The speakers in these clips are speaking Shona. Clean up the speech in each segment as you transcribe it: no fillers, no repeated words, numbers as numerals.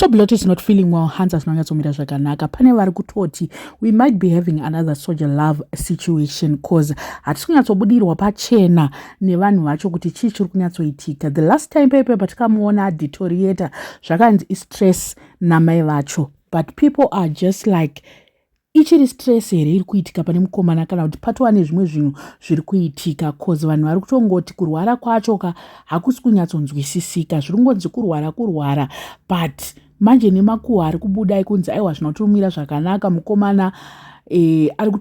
So Blot is not feeling well. Hands as nonyatsomira zvakanaka. Pane vari kutoti we might be having another Soldier Love situation cause hatisi kunyatsobudirwa pachena nevanhu vacho kuti chii chiri kunyatsoitika. The last time pepe patikamuona deteriorate zvakanzi istress namai vacho, but people are just like ichiri stress here iri kuitika pane mukomana kana kuti patova nezvimwe zvinhu zviri kuitika cause vanhu vari kutongoti kurwara kwacho hakusi kunyatsonzwisisika, zviri kungonzi kurwara but manje nemakuhwa ari kubuda kunzi aiwa zvinotomira zvakanaka mukomana ari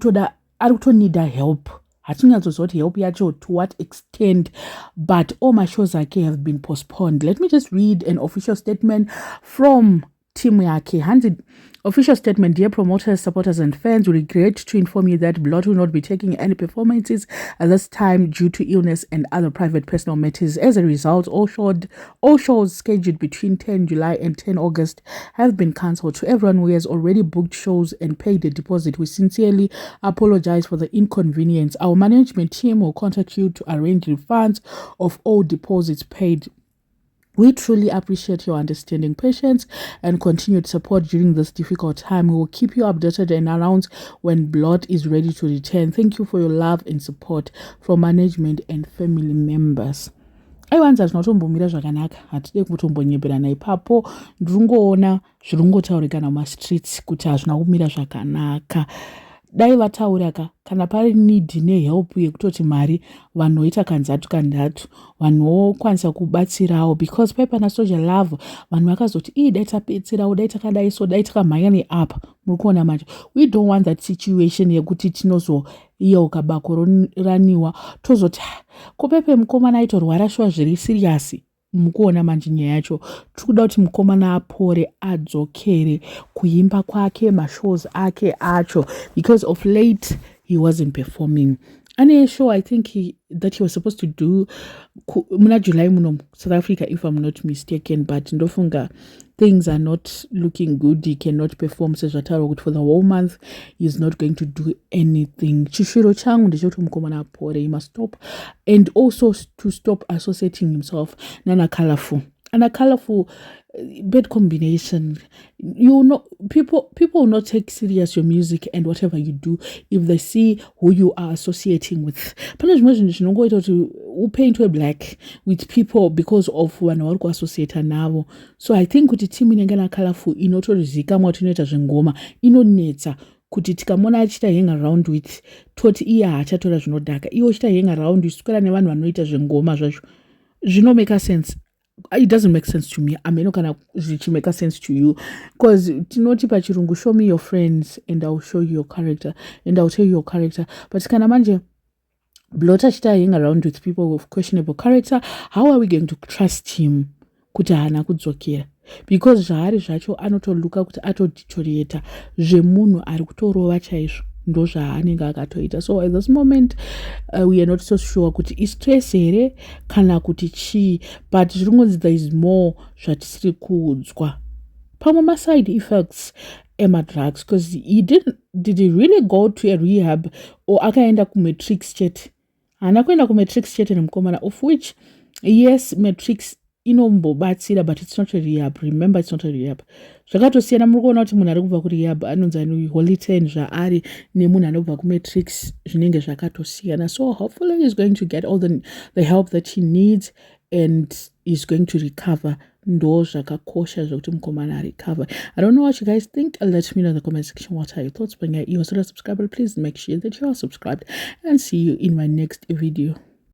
kutonida help. Hatinyatsozoti help yacho to what extent, but all my shows ake have been postponed. Let me just read an official statement from team yake. Handed official statement: dear promoters, supporters and fans, we regret to inform you that Blot will not be taking any performances at this time due to illness and other private personal matters. As a result, all shows scheduled between 10 July and 10 August have been cancelled. To everyone who has already booked shows and paid a deposit, we sincerely apologize for the inconvenience. Our management team will contact you to arrange refunds of all deposits paid. We truly appreciate your understanding, patience, and continued support during this difficult time. We will keep you updated and announce when Blot is ready to return. Thank you for your love and support from management and family members. Aiwanza zvinotombomira zvakanaka, hatide kutombonyeperana ipapo. Ndingoona zviri kungotaurika namastreets kuti hazvina kumira zvakanaka. Dai vatauraka kana pari need nehelp yekutoti mari vanoita kanzatu vanokwanisa kubatsirawo, because paipa naSoldier Love vanhu vakazoti dai tapedzerawo, dai takadai so, dai takamhanya neapa. Muri kuona manje, we don't want that situation yekuti tinozoyeuka bako raniwa tozoti ko pepe mukomana aitorwara shuwa zviri serious. Mukuona manje nyaya yacho tikuda kuti mukomana apore adzokere kuimba kwake, mashows ake acho, because of late he wasn't performing. Ane show I think that he was supposed to do muna July muno South Africa if I'm not mistaken, but ndofunga things are not looking good. He cannot perform sezvataro for the whole month. He's not going to do anything. Chishiro changu ndechoti mukomana apore. He must stop, and also to stop associating himself nana colorful. And a colorful bad combination. You know, people will not take serious your music and whatever you do if they see who you are associating with. Pane zvimwe zvinongoita kuti upaintwe black with people because of vanhu vari kuassociate navo. So I think kuti team inenge na colorful inotorizikamwa kuti inoita zvengoma inonetsa kuti tikamona achita hang around with toti iye hachatora zvinodhaka, iwo chita hang around kuswera nevanhu vanoita zvengoma zvacho zvino make sense. It doesn't make sense to me. I mean, kana zvichi make sense to you, because tinoti pachirungu, show me your friends and I'll show you your character and I'll tell you your character. But kana manje Blot achita hang around with people of questionable character, how are we going to trust him kuti hana kudzokera? Because zvaari zvacho anotoluka kuti atodeteriorate zvemunhu ari kutorova chaizvo ndo zvaanenge akatoita. So at this moment we are not so sure kuti istress here kana kuti chii, but zviringonzi there is more zvatisiri kuudzwa. Pamwe side effects drugs, because did he really go to a rehab or akaenda kumatrix chete? Hana kuenda kumatrix chete nemukomana, of which yes, matrix inombobatsira, but it's not a rehab. Remember, it's not a rehab. Zvakatosiyana. Muri kuona kuti munhu ari kubva kurehab anonzi ani Holy 10 zvaari nemunhu anobva kumatrix zvinenge zvakatosiyana. So hopefully he's going to get all the help that he needs and he's going to recover. Ndo zvakakosha zvokuti mukomana recover. I don't know what you guys think. Let me know in the comment section what are your thoughts. When you're a subscriber, please make sure that you are subscribed, and see you in my next video.